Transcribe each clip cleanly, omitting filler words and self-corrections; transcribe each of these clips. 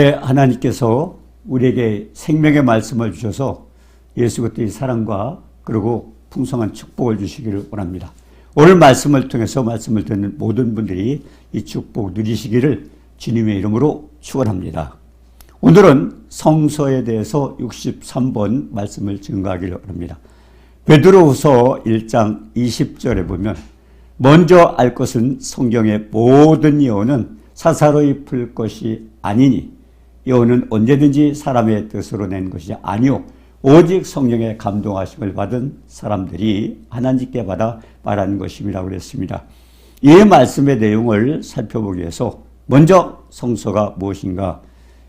하나님께서 우리에게 생명의 말씀을 주셔서 예수 그리스도의 사랑과 그리고 풍성한 축복을 주시기를 원합니다. 오늘 말씀을 통해서 말씀을 듣는 모든 분들이 이 축복 누리시기를 주님의 이름으로 축원합니다. 오늘은 성서에 대해서 63번 말씀을 증거하기를 원합니다. 베드로후서 1장 20절에 보면 먼저 알 것은 성경의 모든 예언은 사사로이 풀 것이 아니니 예언은 언제든지 사람의 뜻으로 낸 것이 아니오 오직 성령의 감동하심을 받은 사람들이 하나님께 받아 말하는 것임이라고 그랬습니다. 이 말씀의 내용을 살펴보기 위해서 먼저 성서가 무엇인가?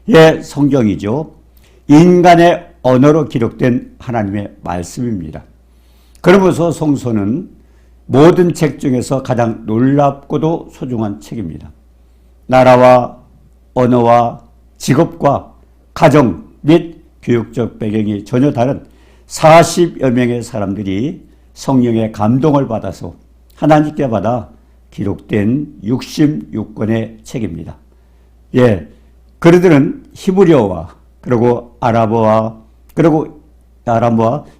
예, 성경이죠. 인간의 언어로 기록된 하나님의 말씀입니다. 그러면서 성서는 모든 책 중에서 가장 놀랍고도 소중한 책입니다. 나라와 언어와 직업과 가정 및 교육적 배경이 전혀 다른 40여 명의 사람들이 성령의 감동을 받아서 하나님께 받아 기록된 66권의 책입니다. 예, 그들은 히브리어와 그리고 아람어와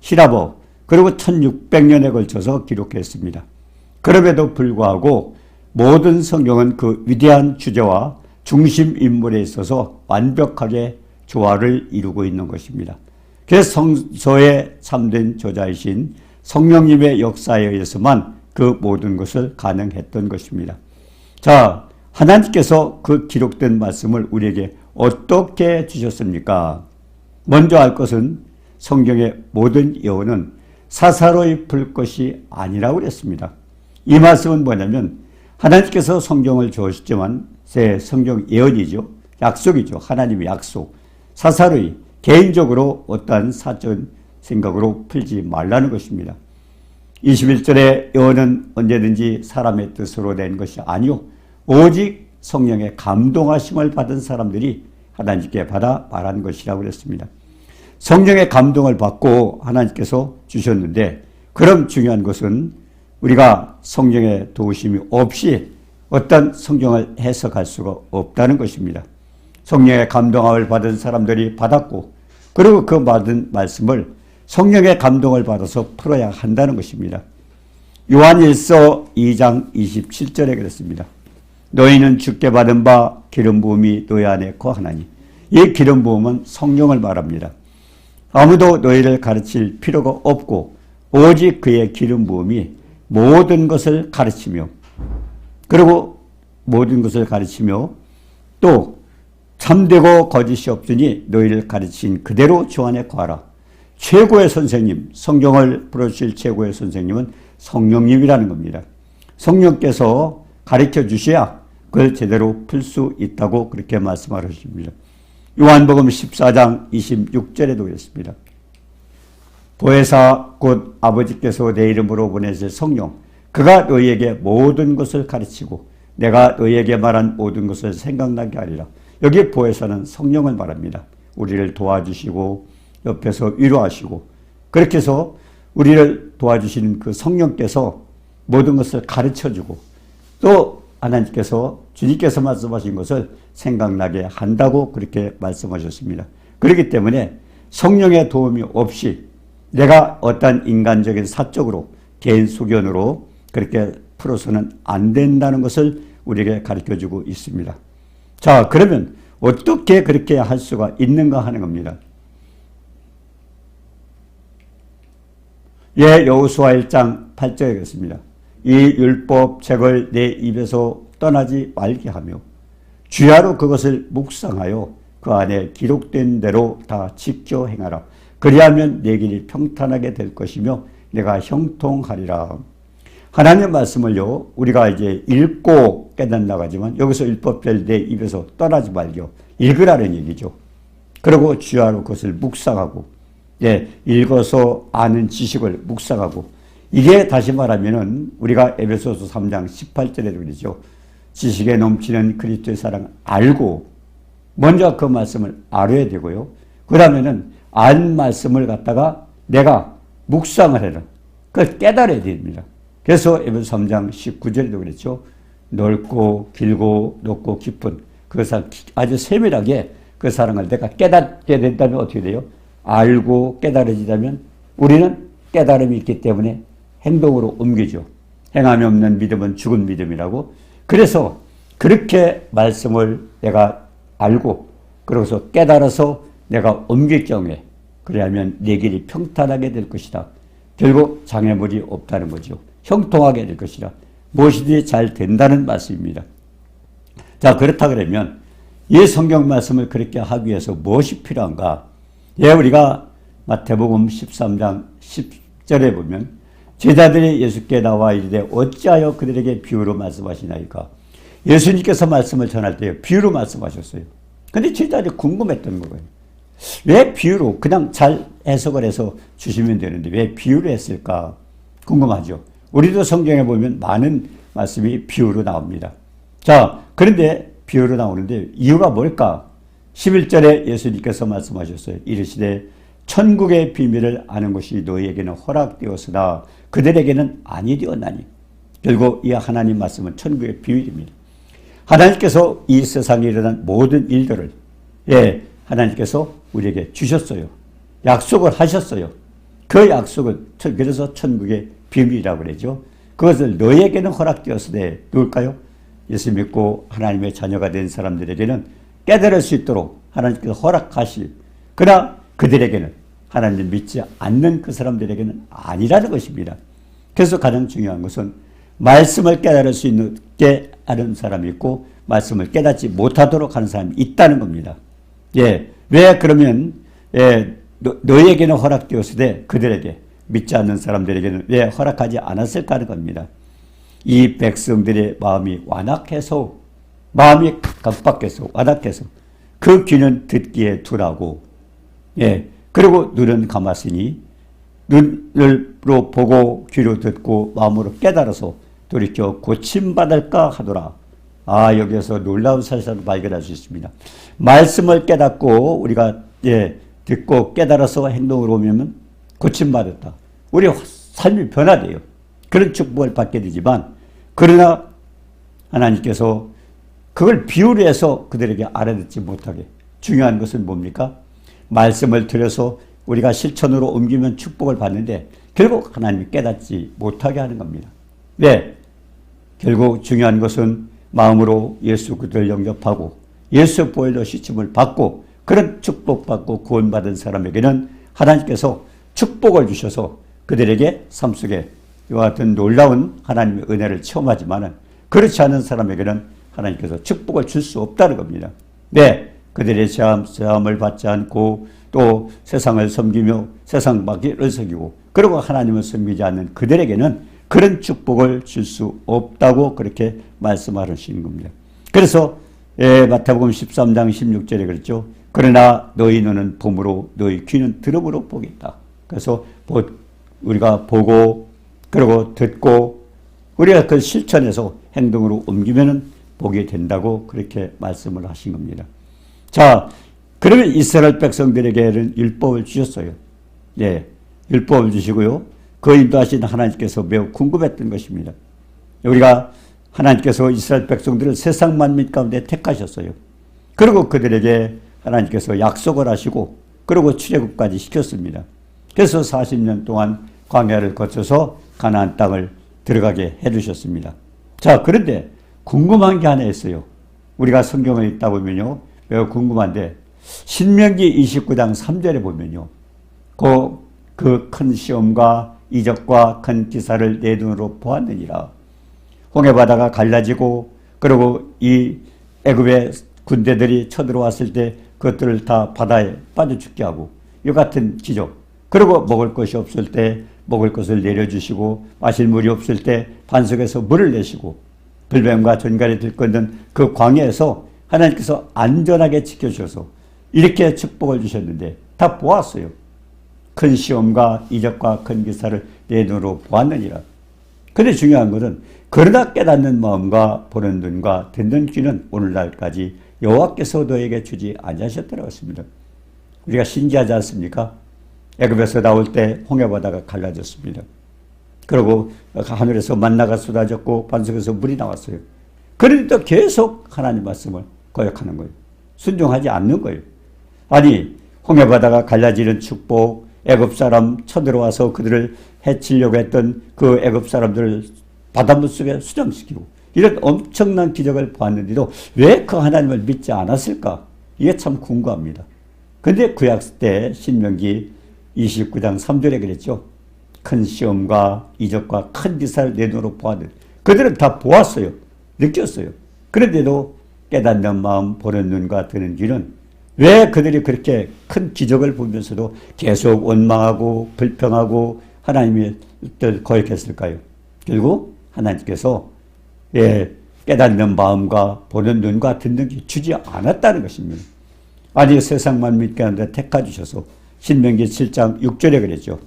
히라버 그리고 1600년에 걸쳐서 기록했습니다. 그럼에도 불구하고 모든 성경은 그 위대한 주제와 중심 인물에 있어서 완벽하게 조화를 이루고 있는 것입니다. 그래서 성서의 참된 저자이신 성령님의 역사에 의해서만 그 모든 것을 가능했던 것입니다. 자, 하나님께서 그 기록된 말씀을 우리에게 어떻게 주셨습니까? 먼저 알 것은 성경의 모든 예언은 사사로이 풀 것이 아니라고 그랬습니다. 이 말씀은 뭐냐면 하나님께서 성경을 주셨지만 제 성경 예언이죠. 약속이죠. 하나님의 약속. 사사로이 개인적으로 어떠한 사전 생각으로 풀지 말라는 것입니다. 21절에 예언은 언제든지 사람의 뜻으로 낸 것이 아니오 오직 성령의 감동하심을 받은 사람들이 하나님께 받아 말한 것이라고 그랬습니다. 성령의 감동을 받고 하나님께서 주셨는데 그럼 중요한 것은 우리가 성령의 도우심이 없이 어떤 성경을 해석할 수가 없다는 것입니다. 성령의 감동을 받은 사람들이 받았고 그리고 그 받은 말씀을 성령의 감동을 받아서 풀어야 한다는 것입니다. 요한일서 2장 27절에 그랬습니다. 너희는 주께 받은 바 기름 부음이 너희 안에 거하나니 이 기름 부음은 성령을 말합니다. 아무도 너희를 가르칠 필요가 없고 오직 그의 기름 부음이 모든 것을 가르치며 그리고 모든 것을 가르치며 또 참되고 거짓이 없으니 너희를 가르친 그대로 주 안에 거하라. 최고의 선생님, 성경을 풀어주실 최고의 선생님은 성령님이라는 겁니다. 성령께서 가르쳐 주셔야 그걸 제대로 풀 수 있다고 그렇게 말씀하셨습니다. 요한복음 14장 26절에도 그랬습니다. 보혜사 곧 아버지께서 내 이름으로 보내실 성령 그가 너희에게 모든 것을 가르치고 내가 너희에게 말한 모든 것을 생각나게 하리라. 여기 보혜사는 성령을 말합니다. 우리를 도와주시고 옆에서 위로하시고 그렇게 해서 우리를 도와주시는 그 성령께서 모든 것을 가르쳐주고 또 하나님께서 주님께서 말씀하신 것을 생각나게 한다고 그렇게 말씀하셨습니다. 그렇기 때문에 성령의 도움이 없이 내가 어떤 인간적인 사적으로 개인 소견으로 그렇게 풀어서는 안 된다는 것을 우리에게 가르쳐주고 있습니다. 자, 그러면 어떻게 그렇게 할 수가 있는가 하는 겁니다. 예, 여호수아 1장 8절에 그렇습니다. 이 율법책을 내 입에서 떠나지 말게 하며 주야로 그것을 묵상하여 그 안에 기록된 대로 다 지켜 행하라. 그리하면 내 길이 평탄하게 될 것이며 내가 형통하리라. 하나님의 말씀을요 우리가 이제 읽고 깨닫나가 하지만 여기서 율법을 내 입에서 떠나지 말고 읽으라는 얘기죠. 그리고 주야로 그것을 묵상하고 읽어서 아는 지식을 묵상하고 이게 다시 말하면은 우리가 에베소서 3장 18절에도 그러죠. 지식에 넘치는 그리스도의 사랑 알고 먼저 그 말씀을 알아야 되고요. 그 다음에는 알 말씀을 갖다가 내가 묵상을 해라. 그걸 깨달아야 됩니다. 그래서 에베소 3장 19절에도 그랬죠. 넓고 길고 높고 깊은 그것을 아주 세밀하게 그 사랑을 내가 깨닫게 된다면 어떻게 돼요? 알고 깨달아지다면 우리는 깨달음이 있기 때문에 행동으로 옮기죠. 행함이 없는 믿음은 죽은 믿음이라고. 그래서 그렇게 말씀을 내가 알고 그러고서 깨달아서 내가 옮길 경우에 그래야면 내 길이 평탄하게 될 것이다. 결국 장애물이 없다는 거죠. 형통하게 될 것이다. 무엇이든지 잘 된다는 말씀입니다. 자, 그렇다 그러면 이 성경 말씀을 그렇게 하기 위해서 무엇이 필요한가? 예, 우리가 마태복음 13장 10절에 보면 제자들이 예수께 나와 이르되 어찌하여 그들에게 비유로 말씀하시나이까? 예수님께서 말씀을 전할 때 비유로 말씀하셨어요. 근데 제자들이 궁금했던 거예요. 왜 비유로 그냥 잘 해석을 해서 주시면 되는데 왜 비유로 했을까? 궁금하죠. 우리도 성경에 보면 많은 말씀이 비유로 나옵니다. 자, 그런데 비유로 나오는데 이유가 뭘까? 11절에 예수님께서 말씀하셨어요. 이르시되 천국의 비밀을 아는 것이 너희에게는 허락되었으나 그들에게는 아니 되었나니. 결국 이 하나님 말씀은 천국의 비밀입니다. 하나님께서 이 세상에 일어난 모든 일들을 하나님께서 우리에게 주셨어요. 약속을 하셨어요. 그 약속은 그래서 천국의 비밀이라고 그러죠. 그것을 너희에게는 허락되었으되 누굴까요? 예수 믿고 하나님의 자녀가 된 사람들에게는 깨달을 수 있도록 하나님께서 허락하시. 그러나 그들에게는 하나님을 믿지 않는 그 사람들에게는 아니라는 것입니다. 그래서 가장 중요한 것은 말씀을 깨달을 수 있게 하는 사람이 있고 말씀을 깨닫지 못하도록 하는 사람이 있다는 겁니다. 왜 그러면 너희에게는 허락되었으되 그들에게 믿지 않는 사람들에게는 왜 허락하지 않았을까 하는 겁니다. 이 백성들의 마음이 완악해서 마음이 깜빡해서 완악해서 그 귀는 듣기에 둔하고 그리고 눈은 감았으니 눈으로 보고 귀로 듣고 마음으로 깨달아서 돌이켜 고침받을까 하더라. 여기에서 놀라운 사실을 발견할 수 있습니다. 말씀을 깨닫고 우리가 듣고 깨달아서 행동으로 오면 고침받았다. 우리 삶이 변화돼요. 그런 축복을 받게 되지만 그러나 하나님께서 그걸 비유로 해서 그들에게 알아듣지 못하게. 중요한 것은 뭡니까? 말씀을 들여서 우리가 실천으로 옮기면 축복을 받는데 결국 하나님이 깨닫지 못하게 하는 겁니다. 결국 중요한 것은 마음으로 예수 그리스도를 영접하고 예수 보혈로 씻음을 받고 그런 축복받고 구원받은 사람에게는 하나님께서 축복을 주셔서 그들에게 삶 속에 이와 같은 놀라운 하나님의 은혜를 체험하지만은 그렇지 않은 사람에게는 하나님께서 축복을 줄 수 없다는 겁니다. 그들의 제함을 받지 않고 또 세상을 섬기며 세상 밖을 섬기고 그리고 하나님을 섬기지 않는 그들에게는 그런 축복을 줄 수 없다고 그렇게 말씀하시는 겁니다. 그래서 마태복음 13장 16절에 그랬죠. 그러나 너희 눈은 봄으로 너희 귀는 들음으로 보겠다. 그래서 우리가 보고 그리고 듣고 우리가 그 실천해서 행동으로 옮기면 보게 된다고 그렇게 말씀을 하신 겁니다. 자, 그러면 이스라엘 백성들에게는 율법을 주셨어요. 율법을 주시고요. 그 인도하신 하나님께서 매우 궁금했던 것입니다. 우리가 하나님께서 이스라엘 백성들을 세상 만민 가운데 택하셨어요. 그리고 그들에게 하나님께서 약속을 하시고 그리고 출애굽까지 시켰습니다. 그래서 40년 동안 광야를 거쳐서 가나안 땅을 들어가게 해주셨습니다. 자, 그런데 궁금한 게 하나 있어요. 우리가 성경을 읽다 보면요. 매우 궁금한데 신명기 29장 3절에 보면요. 그 큰 시험과 이적과 큰 기사를 내 눈으로 보았느니라. 홍해바다가 갈라지고 그리고 이 애굽의 군대들이 쳐들어왔을 때 그것들을 다 바다에 빠져 죽게 하고 이 같은 기적. 그리고 먹을 것이 없을 때 먹을 것을 내려주시고 마실 물이 없을 때 반석에서 물을 내시고 불뱀과 전갈이 들끓는 그 광야에서 하나님께서 안전하게 지켜주셔서 이렇게 축복을 주셨는데 다 보았어요. 큰 시험과 이적과 큰 기사를 내 눈으로 보았느니라. 그런데 중요한 것은 그러나 깨닫는 마음과 보는 눈과 듣는 귀는 오늘날까지 여호와께서 너에게 주지 아니하셨더라고 했습니다. 우리가 신기하지 않습니까? 애굽에서 나올 때 홍해바다가 갈라졌습니다. 그리고 하늘에서 만나가 쏟아졌고 반석에서 물이 나왔어요. 그런데 또 계속 하나님 말씀을 거역하는 거예요. 순종하지 않는 거예요. 아니 홍해바다가 갈라지는 축복, 애굽 사람 쳐들어와서 그들을 해치려고 했던 그 애굽 사람들을 바닷물 속에 수장시키고 이런 엄청난 기적을 보았는데도 왜 그 하나님을 믿지 않았을까? 이게 참 궁금합니다. 그런데 구약 때 신명기 29장 3절에 그랬죠. 큰 시험과 이적과 큰 기사를 내 눈으로 보았는데 그들은 다 보았어요. 느꼈어요. 그런데도 깨닫는 마음, 보는 눈과 듣는 귀는 왜 그들이 그렇게 큰 기적을 보면서도 계속 원망하고 불평하고 하나님의 뜻을 거역했을까요? 결국 하나님께서 깨닫는 마음과 보는 눈과 듣는 귀 주지 않았다는 것입니다. 아니 세상 만민 가운데 택하 주셔서 신명기 7장 6절에 그랬죠.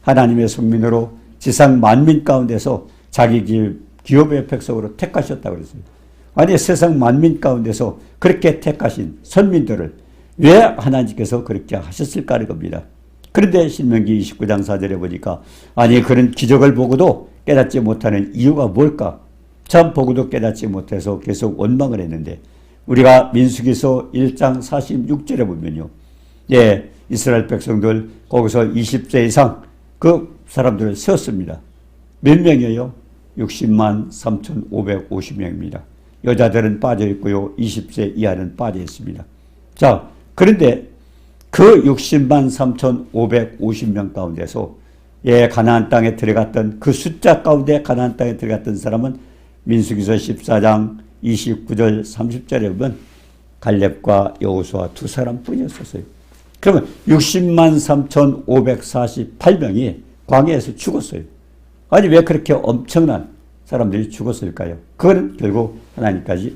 하나님의 손민으로 지상 만민 가운데서 자기 기업의 백성으로 택하셨다고 그랬어요. 아니 세상 만민 가운데서 그렇게 택하신 선민들을 왜 하나님께서 그렇게 하셨을까 하는 겁니다. 그런데 신명기 29장 4절에 보니까 아니 그런 기적을 보고도 깨닫지 못하는 이유가 뭘까? 참 보고도 깨닫지 못해서 계속 원망을 했는데 우리가 민수기서 1장 46절에 보면요. 이스라엘 백성들 거기서 20세 이상 그 사람들을 세웠습니다. 몇 명이에요? 60만 3,550명입니다. 여자들은 빠져 있고요. 20세 이하는 빠져 있습니다. 자, 그런데 그 60만 3,550명 가운데서 가나안 땅에 들어갔던 그 숫자 가운데 가나안 땅에 들어갔던 사람은 민수기서 14장 29절 30절에 보면 갈렙과 여호수아 두 사람뿐이었어요. 그러면 60만 3,548명이 광야에서 죽었어요. 아니 왜 그렇게 엄청난 사람들이 죽었을까요? 그건 결국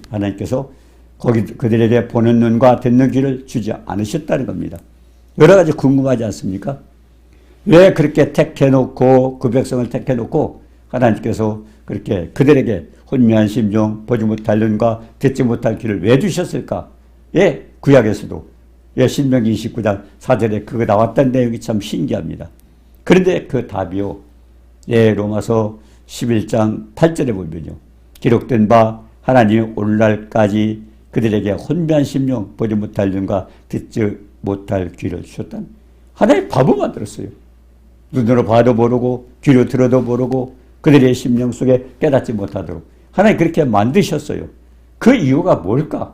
하나님께서 거기 그들에게 보는 눈과 듣는 귀를 주지 않으셨다는 겁니다. 여러 가지 궁금하지 않습니까? 왜 그렇게 택해놓고 그 백성을 택해놓고 하나님께서 그렇게 그들에게 혼미한 심령, 보지 못할 눈과 듣지 못할 귀를 왜 주셨을까? 구약에서도 신명기 29장 4절에 그거 나왔다는 내용이 참 신기합니다. 그런데 그 답이요. 로마서 11장 8절에 보면요. 기록된 바 하나님이 오늘날까지 그들에게 혼미한 심령, 보지 못할 눈과 듣지 못할 귀를 주셨다는 하나님 바보 만들었어요. 눈으로 봐도 모르고 귀로 들어도 모르고 그들의 심령 속에 깨닫지 못하도록 하나님 그렇게 만드셨어요. 그 이유가 뭘까?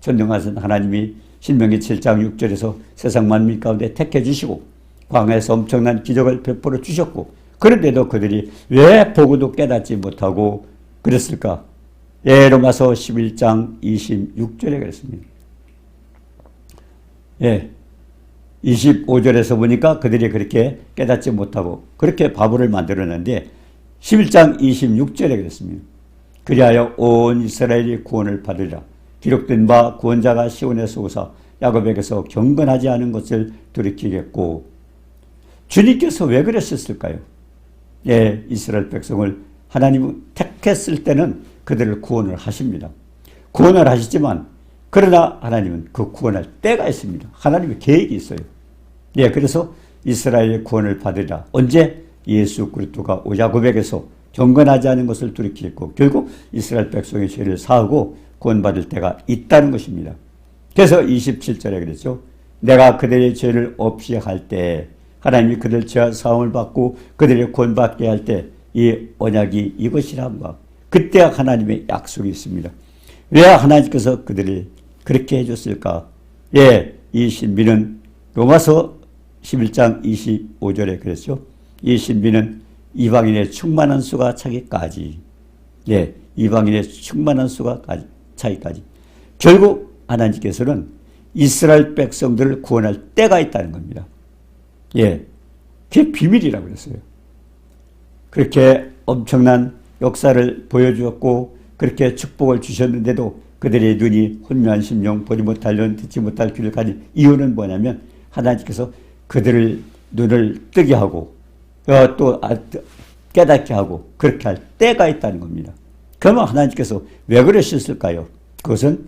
전능하신 하나님이 신명기 7장 6절에서 세상 만민 가운데 택해 주시고 광야에서 엄청난 기적을 베풀어 주셨고 그런데도 그들이 왜 보고도 깨닫지 못하고 그랬을까? 로마서 11장 26절에 그랬습니다. 25절에서 보니까 그들이 그렇게 깨닫지 못하고 그렇게 바보를 만들었는데 11장 26절에 그랬습니다. 그리하여 온 이스라엘이 구원을 받으리라. 기록된 바 구원자가 시온에서 오사 야곱에게서 경건하지 않은 것을 돌이키겠고 주님께서 왜 그러셨을까요? 이스라엘 백성을 하나님은 택했을 때는 그들을 구원을 하십니다. 구원을 하시지만 그러나 하나님은 그 구원할 때가 있습니다. 하나님의 계획이 있어요. 그래서 이스라엘의 구원을 받으리라. 언제? 예수 그리스도가 야곱에게서 경건하지 않은 것을 돌이키고 결국 이스라엘 백성의 죄를 사하고 구원받을 때가 있다는 것입니다. 그래서 27절에 그랬죠. 내가 그들의 죄를 없이 할 때 하나님이 그들 죄와 사함을 받고 그들의 구원받게 할 때 이 언약이 이것이라 함과 그때 하나님의 약속이 있습니다. 왜 하나님께서 그들을 그렇게 해줬을까? 이 신비는 로마서 11장 25절에 그랬죠. 이 신비는 이방인의 충만한 수가 차기까지 이방인의 충만한 수가 차기까지 결국 하나님께서는 이스라엘 백성들을 구원할 때가 있다는 겁니다. 그게 비밀이라고 그랬어요. 그렇게 엄청난 역사를 보여주었고 그렇게 축복을 주셨는데도 그들의 눈이 혼미한 심령, 보지 못할 눈, 듣지 못할 귀를 가진 이유는 뭐냐면 하나님께서 그들을 눈을 뜨게 하고 또 깨닫게 하고 그렇게 할 때가 있다는 겁니다. 그러면 하나님께서 왜 그러셨을까요? 그것은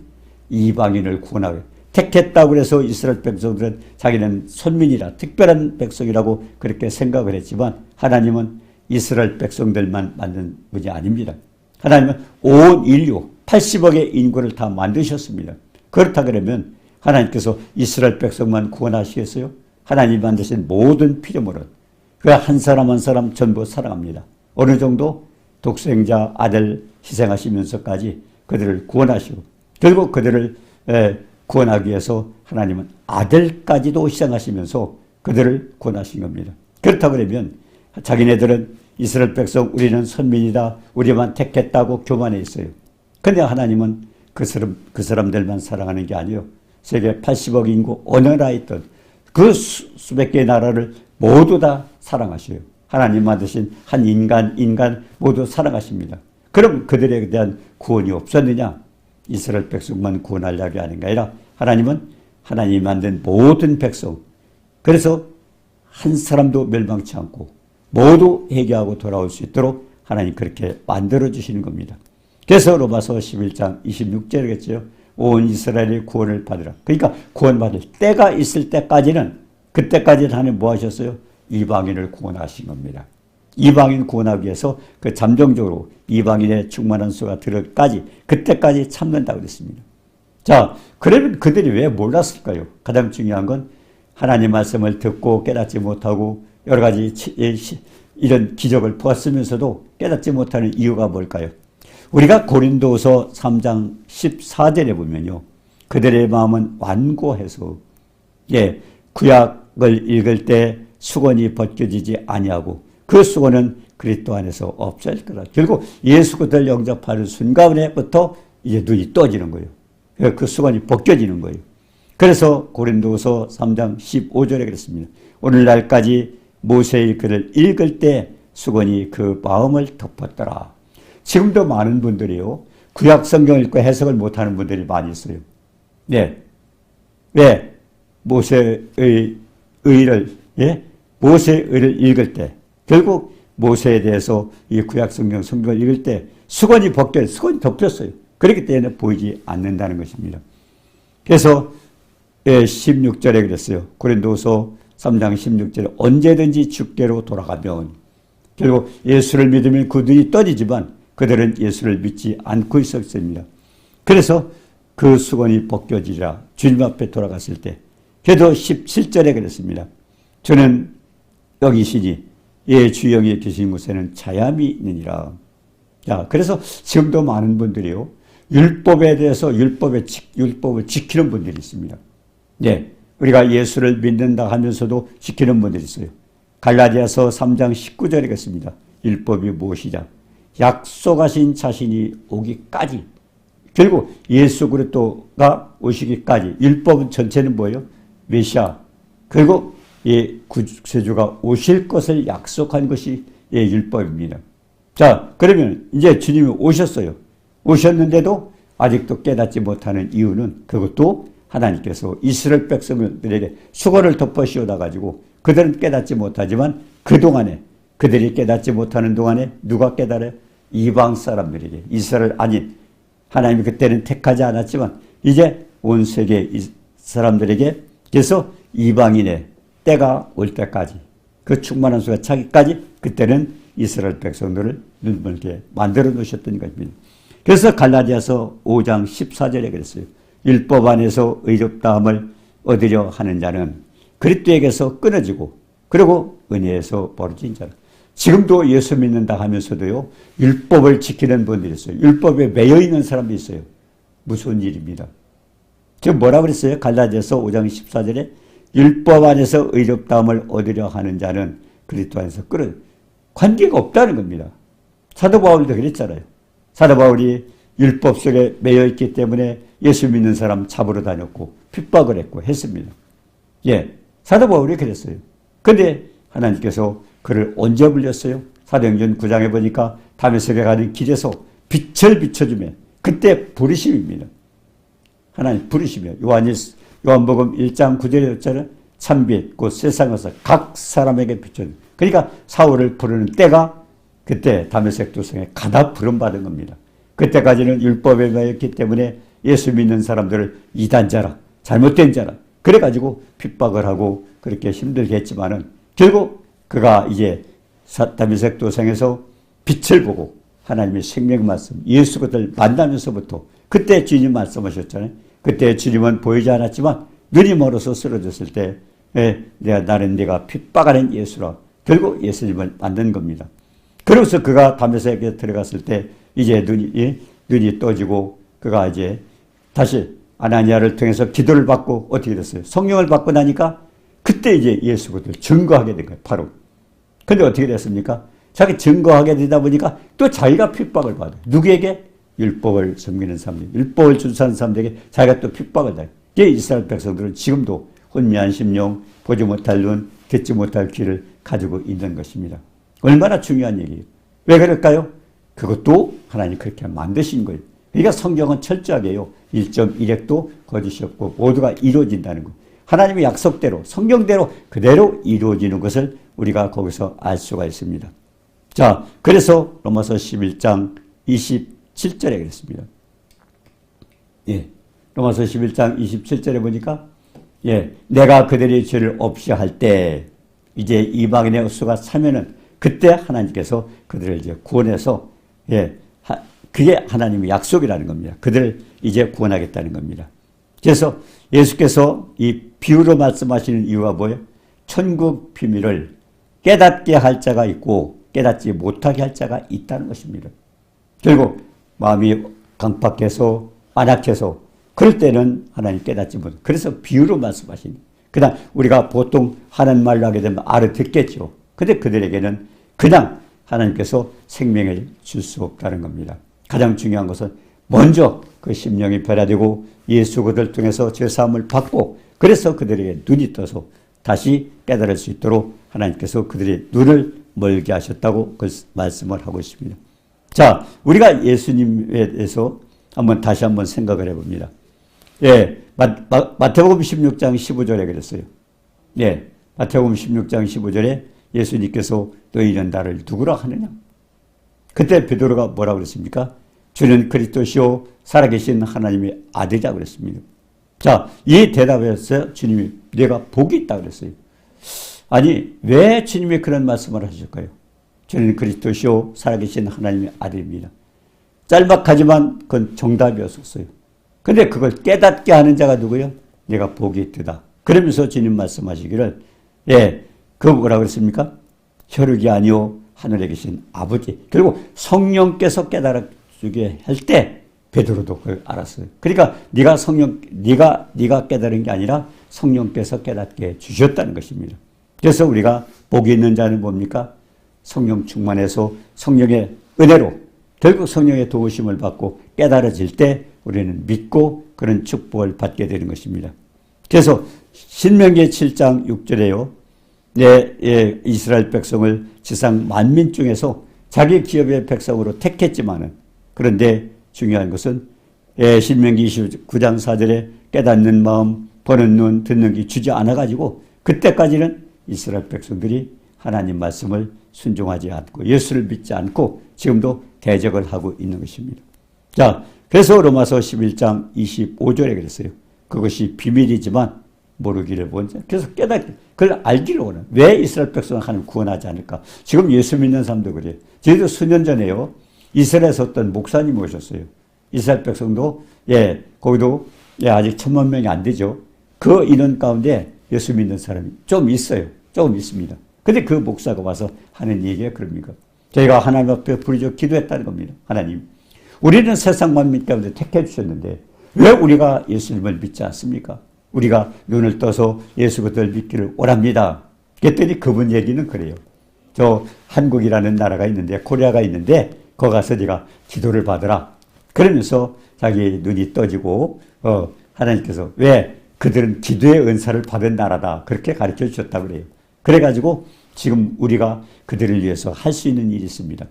이방인을 구원하고 택했다고 해서 이스라엘 백성들은 자기는 선민이라 특별한 백성이라고 그렇게 생각을 했지만 하나님은 이스라엘 백성들만 만든 분이 아닙니다. 하나님은 온 인류 80억의 인구를 다 만드셨습니다. 그렇다 그러면 하나님께서 이스라엘 백성만 구원하시겠어요? 하나님 만드신 모든 피조물은 그 한 사람 한 사람 전부 사랑합니다. 어느 정도? 독생자 아들 희생하시면서까지 그들을 구원하시고 결국 그들을 구원하기 위해서 하나님은 아들까지도 희생하시면서 그들을 구원하신 겁니다. 그렇다고 그러면 자기네들은 이스라엘 백성 우리는 선민이다. 우리만 택했다고 교만해 있어요. 그런데 하나님은 그 사람들만 사랑하는 게 아니에요. 세계 80억 인구 어느 나라에 있던 그 수백 개의 나라를 모두 다 사랑하셔요. 하나님 만드신 한 인간 모두 사랑하십니다. 그럼 그들에 대한 구원이 없었느냐? 이스라엘 백성만 구원하려고 하는 게 아니라 하나님은 하나님이 만든 모든 백성, 그래서 한 사람도 멸망치 않고 모두 회개하고 돌아올 수 있도록 하나님 그렇게 만들어주시는 겁니다. 그래서 로마서 11장 26절이겠죠. 온 이스라엘의 구원을 받으라. 그러니까 구원받을 때가 있을 때까지는, 그때까지는 하나님 뭐 하셨어요? 이방인을 구원하신 겁니다. 이방인 구원하기 위해서 그 잠정적으로 이방인의 충만한 수가 들어까지 그때까지 참는다고 그랬습니다. 자, 그러면 그들이 왜 몰랐을까요? 가장 중요한 건 하나님 말씀을 듣고 깨닫지 못하고 여러 가지 이런 기적을 보았으면서도 깨닫지 못하는 이유가 뭘까요? 우리가 고린도서 3장 14절에 보면요. 그들의 마음은 완고해서 구약을 읽을 때 수건이 벗겨지지 아니하고 그 수건은 그리스도 안에서 없어질 거다. 결국 예수 그리스도를 영접하는 순간에부터 이제 눈이 떠지는 거예요. 그 수건이 벗겨지는 거예요. 그래서 고린도서 3장 15절에 그랬습니다. 오늘날까지 모세의 글을 읽을 때 수건이 그 마음을 덮었더라. 지금도 많은 분들이요. 구약 성경 읽고 해석을 못하는 분들이 많이 있어요. 네. 왜? 모세의 의를 읽을 때 결국 모세에 대해서 이 구약 성경을 읽을 때 수건이 덮였어요. 그렇기 때문에 보이지 않는다는 것입니다. 그래서 16절에 그랬어요. 고린도서 3장 16절에 언제든지 주께로 돌아가면, 결국 예수를 믿으면 그 눈이 떠지지만 그들은 예수를 믿지 않고 있었습니다. 그래서 그 수건이 벗겨지라 주님 앞에 돌아갔을 때, 그래도 17절에 그랬습니다. 저는 여기시니 주 영이 계신 곳에는 자얌이 있느니라. 자, 그래서 지금도 많은 분들이요, 율법에 대해서 율법을 지키는 분들이 있습니다. 네, 우리가 예수를 믿는다 하면서도 지키는 분들이 있어요. 갈라디아서 3장 19절이겠습니다. 율법이 무엇이냐? 약속하신 자신이 오기까지, 결국 예수 그리스도가 오시기까지. 율법은 전체는 뭐예요? 메시아, 그리고 구세주가 오실 것을 약속한 것이 율법입니다. 자, 그러면 이제 주님이 오셨어요. 오셨는데도 아직도 깨닫지 못하는 이유는, 그것도 하나님께서 이스라엘 백성들에게 수건을 덮어 씌워다 가지고 그들은 깨닫지 못하지만 그동안에, 그들이 깨닫지 못하는 동안에 누가 깨달아요? 이방 사람들에게, 이스라엘 아닌, 하나님이 그때는 택하지 않았지만 이제 온 세계 사람들에게, 그래서 이방인의 때가 올 때까지, 그 충만한 수가 차기까지, 그때는 이스라엘 백성들을 눈멀게 만들어 놓으셨던 것입니다. 그래서 갈라디아서 5장 14절에 그랬어요. 율법 안에서 의롭다함을 얻으려 하는 자는 그리스도에게서 끊어지고, 그리고 은혜에서 벌어진 자는. 지금도 예수 믿는다 하면서도요, 율법을 지키는 분들이 있어요. 율법에 매여 있는 사람도 있어요. 무서운 일입니다. 지금 뭐라 그랬어요? 갈라디아서 5장 14절에 율법 안에서 의롭다함을 얻으려 하는 자는 그리스도 안에서 관계가 없다는 겁니다. 사도 바울도 그랬잖아요. 사도 바울이 율법 속에 매여 있기 때문에 예수 믿는 사람 잡으러 다녔고 핍박을 했고 했습니다. 사도 바울이 그랬어요. 근데 하나님께서 그를 언제 불렸어요? 사도행전 9장에 보니까 다메섹에 가는 길에서 빛을 비춰주며, 그때 부르심입니다. 하나님 부르시며, 요한복음 1장 9절에 있잖아요. 참빛 곧 세상에서 각 사람에게 비춰준. 그러니까 사울을 부르는 때가 그때 다메섹 도성에 가다 부름받은 겁니다. 그때까지는 율법에 매였기 때문에 예수 믿는 사람들을 이단자라, 잘못된 자라, 그래가지고 핍박을 하고 그렇게 힘들게 했지만은 결국 그가 이제 다메섹 도성에서 빛을 보고 하나님의 생명 말씀, 예수 그들을 만나면서부터, 그때 주님 말씀하셨잖아요. 그때 주님은 보이지 않았지만 눈이 멀어서 쓰러졌을 때 나는 네가 핍박하는 예수라. 결국 예수님을 만든 겁니다. 그러고서 그가 다메섹에 들어갔을 때 이제 눈이 떠지고 그가 이제 다시 아나니아를 통해서 기도를 받고 어떻게 됐어요? 성령을 받고 나니까 그때 이제 예수 그리스도를 증거하게 된 거예요. 바로. 근데 어떻게 됐습니까? 자기 증거하게 되다 보니까 또 자기가 핍박을 받아요. 누구에게? 율법을 섬기는 사람들, 율법을 준수하는 사람들에게 자기가 또 핍박을 당해요. 이게 이스라엘 백성들은 지금도 혼미한 심령, 보지 못할 눈, 듣지 못할 귀를 가지고 있는 것입니다. 얼마나 중요한 얘기예요. 왜 그럴까요? 그것도 하나님 그렇게 만드신 거예요. 그러니까 성경은 철저하게요. 1.1핵도 거짓이 없고 모두가 이루어진다는 것. 하나님의 약속대로 성경대로 그대로 이루어지는 것을 우리가 거기서 알 수가 있습니다. 자, 그래서 로마서 11장 27절에 그랬습니다. 예. 로마서 11장 27절에 보니까 내가 그들의 죄를 없이 할 때 이제 이방인의 수가 차면은 그때 하나님께서 그들을 이제 구원해서 그게 하나님의 약속이라는 겁니다. 그들을 이제 구원하겠다는 겁니다. 그래서 예수께서 이 비유로 말씀하시는 이유가 뭐예요? 천국 비밀을 깨닫게 할 자가 있고 깨닫지 못하게 할 자가 있다는 것입니다. 결국 마음이 강팍해서 안악해서 그럴 때는 하나님 깨닫지 못. 그래서 비유로 말씀하신. 그냥 우리가 보통 하는 말로 하게 되면 알아듣겠죠. 근데 그들에게는 그냥 하나님께서 생명을 줄 수 없다는 겁니다. 가장 중요한 것은 먼저 그 심령이 변화되고 예수 그들을 통해서 죄사함을 받고 그래서 그들에게 눈이 떠서 다시 깨달을 수 있도록 하나님께서 그들의 눈을 멀게 하셨다고 그 말씀을 하고 있습니다. 자, 우리가 예수님에 대해서 다시 한번 생각을 해봅니다. 마태복음 16장 15절에 그랬어요. 마태복음 16장 15절에 예수님께서 너희는 나를 누구라 하느냐? 그때 베드로가 뭐라고 그랬습니까? 주는 그리스도시요 살아계신 하나님의 아들이라고 그랬습니다. 자, 이 대답에서 주님이 내가 복이 있다 그랬어요. 아니, 왜 주님이 그런 말씀을 하실까요? 주는 그리스도시요 살아계신 하나님의 아들입니다. 짤막하지만 그건 정답이었었어요. 근데 그걸 깨닫게 하는 자가 누구예요? 내가 복이 있다. 그러면서 주님 말씀하시기를 그거 뭐라고 그랬습니까? 혈육이 아니요 하늘에 계신 아버지. 결국 성령께서 깨달아주게 할 때 베드로도 그걸 알았어요. 그러니까 네가 깨달은 게 아니라 성령께서 깨닫게 주셨다는 것입니다. 그래서 우리가 복이 있는 자는 뭡니까? 성령 충만해서 성령의 은혜로 결국 성령의 도우심을 받고 깨달아질 때 우리는 믿고 그런 축복을 받게 되는 것입니다. 그래서 신명기 7장 6절에요. 이스라엘 백성을 지상 만민 중에서 자기 기업의 백성으로 택했지만은 그런데 중요한 것은 신명기 29장 4절에 깨닫는 마음, 보는 눈, 듣는 귀 주지 않아가지고 그때까지는 이스라엘 백성들이 하나님 말씀을 순종하지 않고 예수를 믿지 않고 지금도 대적을 하고 있는 것입니다. 자, 그래서 로마서 11장 25절에 그랬어요. 그것이 비밀이지만 모르기를 원자. 그래서 깨닫기, 그걸 알기를 원해요. 왜 이스라엘 백성을 하나님 구원하지 않을까? 지금 예수 믿는 사람도 그래요. 저희도 수년 전에요. 이스라엘에서 어떤 목사님이 오셨어요. 이스라엘 백성도, 거기도, 아직 1000만 명이 안 되죠. 그 인원 가운데 예수 믿는 사람이 좀 있어요. 조금 있습니다. 근데 그 목사가 와서 하는 얘기가 그럽니까? 저희가 하나님 앞에 부르짖어 기도했다는 겁니다. 하나님, 우리는 세상 만민 가운데 택해 주셨는데 왜 우리가 예수님을 믿지 않습니까? 우리가 눈을 떠서 예수 그리스도를 믿기를 원합니다. 그랬더니 그분 얘기는 그래요. 저 한국이라는 나라가 있는데, 코리아가 있는데 거기 가서 네가 기도를 받으라. 그러면서 자기 눈이 떠지고 하나님께서 왜 그들은 기도의 은사를 받은 나라다. 그렇게 가르쳐 주셨다고 그래요. 그래가지고 지금 우리가 그들을 위해서 할 수 있는 일이 있습니다.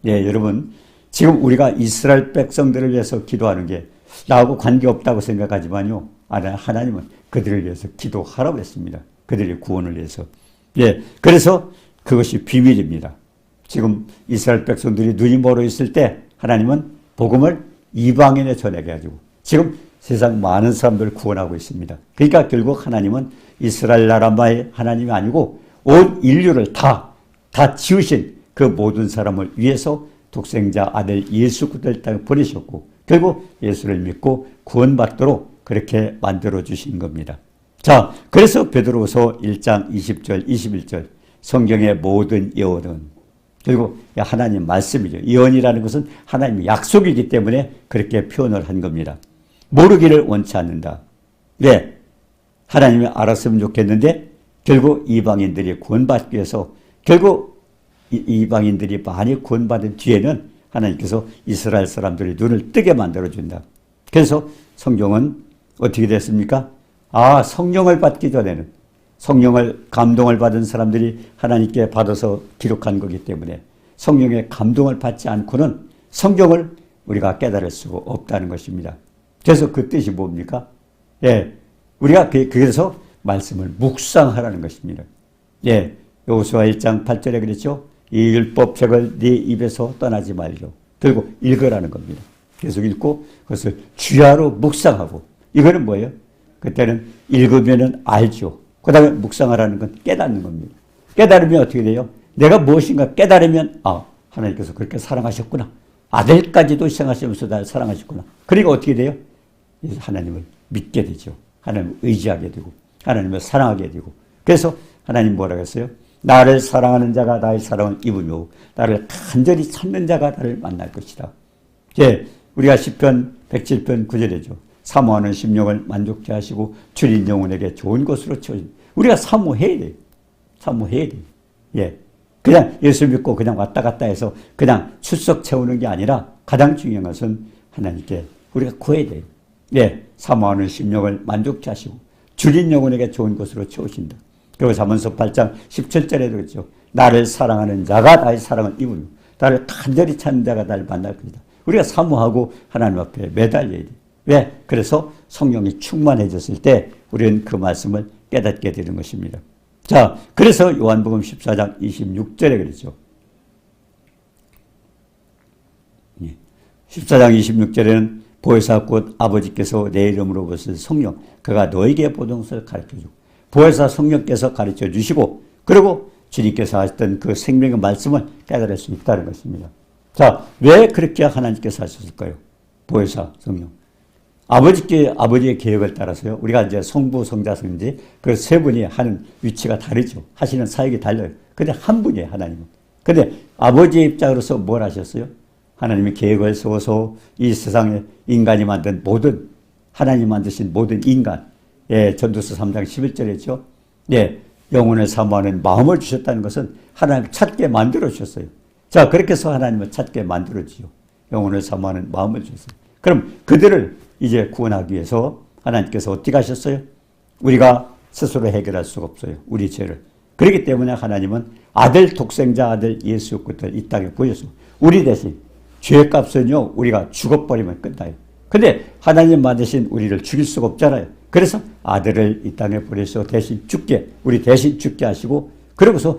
여러분, 지금 우리가 이스라엘 백성들을 위해서 기도하는 게 나하고 관계없다고 생각하지만요. 하나님은 그들을 위해서 기도하라고 했습니다. 그들의 구원을 위해서. 그래서 그것이 비밀입니다. 지금 이스라엘 백성들이 눈이 멀어 있을 때 하나님은 복음을 이방인에 전하게 가지고 지금 세상 많은 사람들을 구원하고 있습니다. 그러니까 결국 하나님은 이스라엘 나라만의 하나님이 아니고 온 인류를 다 지으신 그 모든 사람을 위해서 독생자 아들 예수 그리스도를 땅에 보내셨고 결국 예수를 믿고 구원받도록 그렇게 만들어 주신 겁니다. 자, 그래서 베드로후서 1장 20절, 21절 성경의 모든 예언은 결국 하나님 말씀이죠. 예언이라는 것은 하나님의 약속이기 때문에 그렇게 표현을 한 겁니다. 모르기를 원치 않는다. 왜? 하나님이 알았으면 좋겠는데 결국 이방인들이 구원받기 위해서 결국 이방인들이 많이 구원받은 뒤에는 하나님께서 이스라엘 사람들의 눈을 뜨게 만들어준다. 그래서 성경은 어떻게 됐습니까? 성령을 받기 전에는 성령을 감동을 받은 사람들이 하나님께 받아서 기록한 거기 때문에 성령의 감동을 받지 않고는 성경을 우리가 깨달을 수가 없다는 것입니다. 그래서 그 뜻이 뭡니까? 예, 우리가 그래서 말씀을 묵상하라는 것입니다. 예, 여호수아 1장 8절에 그랬죠. 이 율법책을 네 입에서 떠나지 말고 결국 읽으라는 겁니다. 계속 읽고 그것을 주야로 묵상하고 이거는 뭐예요? 그때는 읽으면은 알죠. 그 다음에 묵상하라는 건 깨닫는 겁니다. 깨달으면 어떻게 돼요? 내가 무엇인가 깨달으면 하나님께서 그렇게 사랑하셨구나. 아들까지도 희생하시면서 나를 사랑하셨구나. 그러니까 어떻게 돼요? 하나님을 믿게 되죠. 하나님을 의지하게 되고 하나님을 사랑하게 되고 그래서 하나님 뭐라고 했어요? 나를 사랑하는 자가 나의 사랑을 입으며 나를 간절히 찾는 자가 나를 만날 것이다. 예, 우리가 시편 107편 9절이죠. 사모하는 심령을 만족케 하시고 줄인 영혼에게 좋은 것으로 채워줍니다. 우리가 사모해야 돼요. 사모해야 돼요. 예, 그냥 예수 믿고 그냥 왔다 갔다 해서 그냥 출석 채우는 게 아니라 가장 중요한 것은 하나님께 우리가 구해야 돼요. 예, 사모하는 심령을 만족케 하시고 줄인 영혼에게 좋은 것으로 채우신다. 그리고 잠언서 8장 17절에도 그렇죠. 나를 사랑하는 자가 나의 사랑을 입으며 나를 간절히 찾는 자가 나를 만날 것이다. 우리가 사모하고 하나님 앞에 매달려야 돼요. 왜? 그래서 성령이 충만해졌을 때 우리는 그 말씀을 깨닫게 되는 것입니다. 자, 그래서 요한복음 14장 26절에 그랬죠. 14장 26절에는 보혜사 곧 아버지께서 내 이름으로 오실 성령 그가 너에게 보동서를 가르쳐주고 보혜사 성령께서 가르쳐 주시고 그리고 주님께서 하셨던 그 생명의 말씀을 깨달을 수 있다는 것입니다. 자, 왜 그렇게 하나님께서 하셨을까요? 보혜사 성령. 아버지의 계획을 따라서요. 우리가 이제 성부, 성자, 성지 그 세 분이 하는 위치가 다르죠. 하시는 사역이 달라요. 근데 한 분이에요, 하나님은. 근데 아버지의 입장으로서 뭘 하셨어요? 하나님의 계획을 세워서 이 세상에 인간이 만든 모든 하나님 만드신 모든 인간 전도서 3장 11절이죠. 영혼을 사모하는 마음을 주셨다는 것은 하나님을 찾게 만들어 주셨어요. 자, 그렇게 해서 하나님을 찾게 만들어 주죠. 영혼을 사모하는 마음을 주셨어요. 그럼 그들을 이제 구원하기 위해서 하나님께서 어떻게 하셨어요? 우리가 스스로 해결할 수가 없어요. 우리 죄를. 그렇기 때문에 하나님은 아들 독생자 아들 예수 그리스도를 이 땅에 보여서 우리 대신 죄값은요 우리가 죽어버리면 끝나요. 근데 하나님 만드신 우리를 죽일 수가 없잖아요. 그래서 아들을 이 땅에 보내서 대신 죽게 우리 대신 죽게 하시고 그러고서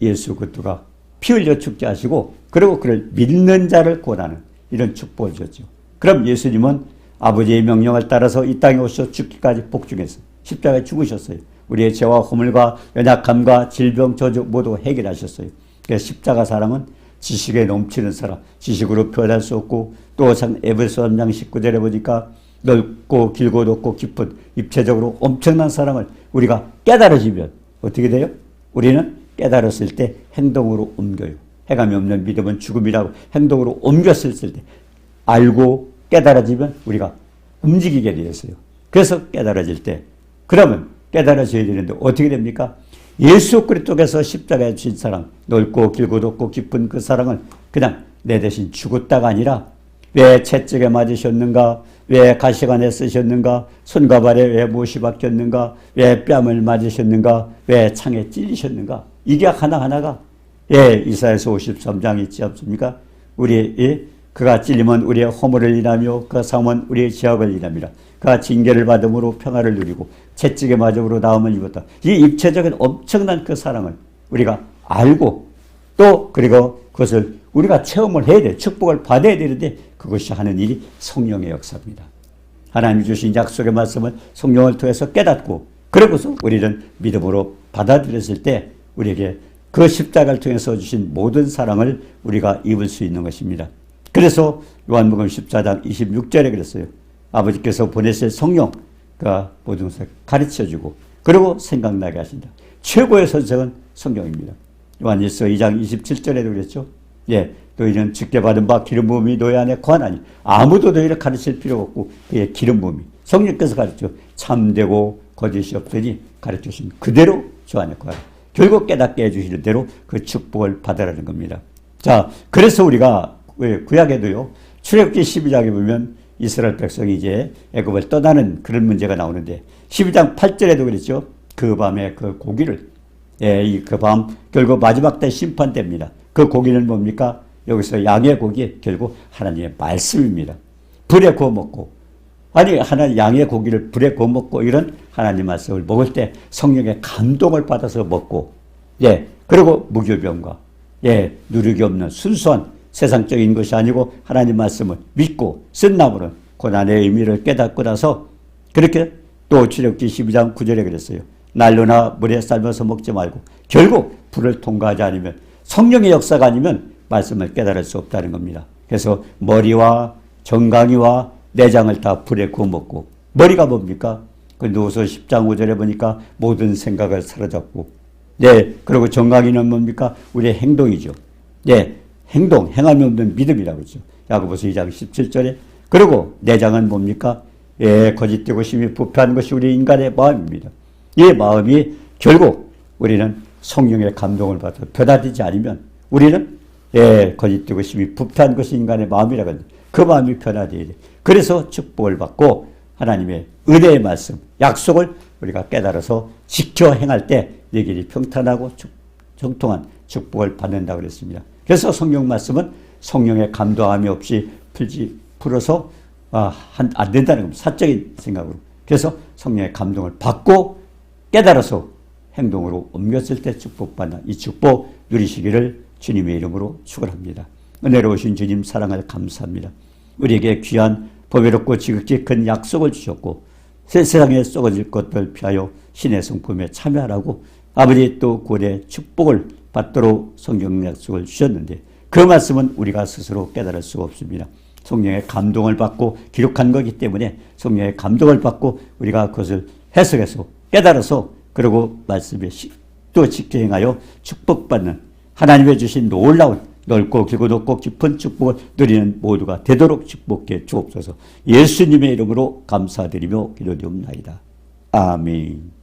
예수 그리스도가 피 흘려 죽게 하시고 그리고 그를 믿는 자를 구원하는 이런 축복을 줬죠. 그럼 예수님은 아버지의 명령을 따라서 이 땅에 오셔서 죽기까지 복중해서 십자가에 죽으셨어요. 우리의 죄와 허물과 연약함과 질병, 저주 모두 해결하셨어요. 그래서 십자가 사랑은 지식에 넘치는 사람, 지식으로 표현할 수 없고 또 에베소 3장 19절에 보니까 넓고 길고 높고 깊은 입체적으로 엄청난 사랑을 우리가 깨달아지면 어떻게 돼요? 우리는 깨달았을 때 행동으로 옮겨요. 해감이 없는 믿음은 죽음이라고 행동으로 옮겼을 때 알고 깨달아지면 우리가 움직이게 되었어요. 그래서 깨달아질 때 그러면 깨달아져야 되는데 어떻게 됩니까? 예수 그리스도께서 십자가에 주신 사랑 넓고 길고 높고 깊은 그 사랑을 그냥 내 대신 죽었다가 아니라 왜 채찍에 맞으셨는가? 왜 가시관에 쓰셨는가? 손과 발에 왜 못이 박혔는가? 왜 뺨을 맞으셨는가? 왜 창에 찔리셨는가? 이게 하나하나가 이사야서 53장 있지 않습니까? 그가 찔림은 우리의 허물을 인하며 그 상은 우리의 죄악을 인함이라. 그가 징계를 받음으로 평화를 누리고 채찍에 맞음으로 나음을 입었다. 이 입체적인 엄청난 그 사랑을 우리가 알고 또 그리고 그것을 우리가 체험을 해야 돼. 축복을 받아야 되는데 그것이 하는 일이 성령의 역사입니다. 하나님이 주신 약속의 말씀을 성령을 통해서 깨닫고 그러고서 우리는 믿음으로 받아들였을 때 우리에게 그 십자가를 통해서 주신 모든 사랑을 우리가 입을 수 있는 것입니다. 그래서 요한복음 14장 26절에 그랬어요. 아버지께서 보내실 성령 모든 것을 가르쳐주고 그리고 생각나게 하신다. 최고의 선생은 성경입니다. 요한일서 2장 27절에도 그랬죠. 예, 너희는 주께 받은 바 기름 부음이 너희 안에 거하나니 아무도 너희를 가르칠 필요가 없고 그의 기름 부음이 성령께서 가르쳐 참되고 거짓이 없으니 가르쳐주신 그대로 주 안에 거하라. 결국 깨닫게 해주시는 대로 그 축복을 받으라는 겁니다. 자, 그래서 우리가 구약에도요, 출애굽기 12장에 보면 이스라엘 백성이 이제 애굽을 떠나는 그런 문제가 나오는데 12장 8절에도 그랬죠. 그 밤에 그 고기를, 그 밤 결국 마지막 때 심판됩니다. 그 고기는 뭡니까? 여기서 양의 고기, 결국 하나님의 말씀입니다. 불에 구워 먹고, 양의 고기를 불에 구워 먹고 이런 하나님 말씀을 먹을 때 성령의 감동을 받아서 먹고, 그리고 무교병과, 누룩이 없는 순수한 세상적인 것이 아니고 하나님 말씀을 믿고 쓴 나무는 고난의 의미를 깨닫고 나서 그렇게 또 출애굽기 12장 9절에 그랬어요. 난로나 물에 삶아서 먹지 말고 결국 불을 통과하지 않으면 성령의 역사가 아니면 말씀을 깨달을 수 없다는 겁니다. 그래서 머리와 정강이와 내장을 다 불에 구워 먹고 머리가 뭡니까? 그 누워서 10장 5절에 보니까 모든 생각을 사로잡고 그리고 정강이는 뭡니까? 우리의 행동이죠. 행동, 행함이 없는 믿음이라고 그러죠. 야고보서 2장 17절에. 그리고 내장은 뭡니까? 거짓되고 심히 부패한 것이 우리 인간의 마음입니다. 이 마음이 결국 우리는 성령의 감동을 받아 변화되지 않으면 우리는 거짓되고 심히 부패한 것이 인간의 마음이라고 합니다. 그 마음이 변화되어야 돼. 그래서 축복을 받고 하나님의 은혜의 말씀, 약속을 우리가 깨달아서 지켜 행할 때 내 길이 평탄하고 정통한 축복을 받는다고 그랬습니다. 그래서 성경 말씀은 성령의 감동함이 없이 풀어서 안 된다는 겁니다. 사적인 생각으로. 그래서 성령의 감동을 받고 깨달아서 행동으로 옮겼을 때 축복받는 이 축복 누리시기를 주님의 이름으로 축원합니다. 은혜로우신 주님 사랑을 감사합니다. 우리에게 귀한 보배롭고 지극히 큰 약속을 주셨고 세상에 썩어질 것들 피하여 신의 성품에 참여하라고 아버지 또 고대 축복을 받도록 성경 약속을 주셨는데 그 말씀은 우리가 스스로 깨달을 수가 없습니다. 성령의 감동을 받고 기록한 거기 때문에 성령의 감동을 받고 우리가 그것을 해석해서 깨달아서 그리고 말씀에 또 직행하여 축복받는 하나님의 주신 놀라운 넓고 길고 높고 깊은 축복을 누리는 모두가 되도록 축복해 주옵소서. 예수님의 이름으로 감사드리며 기도드리옵나이다. 아멘.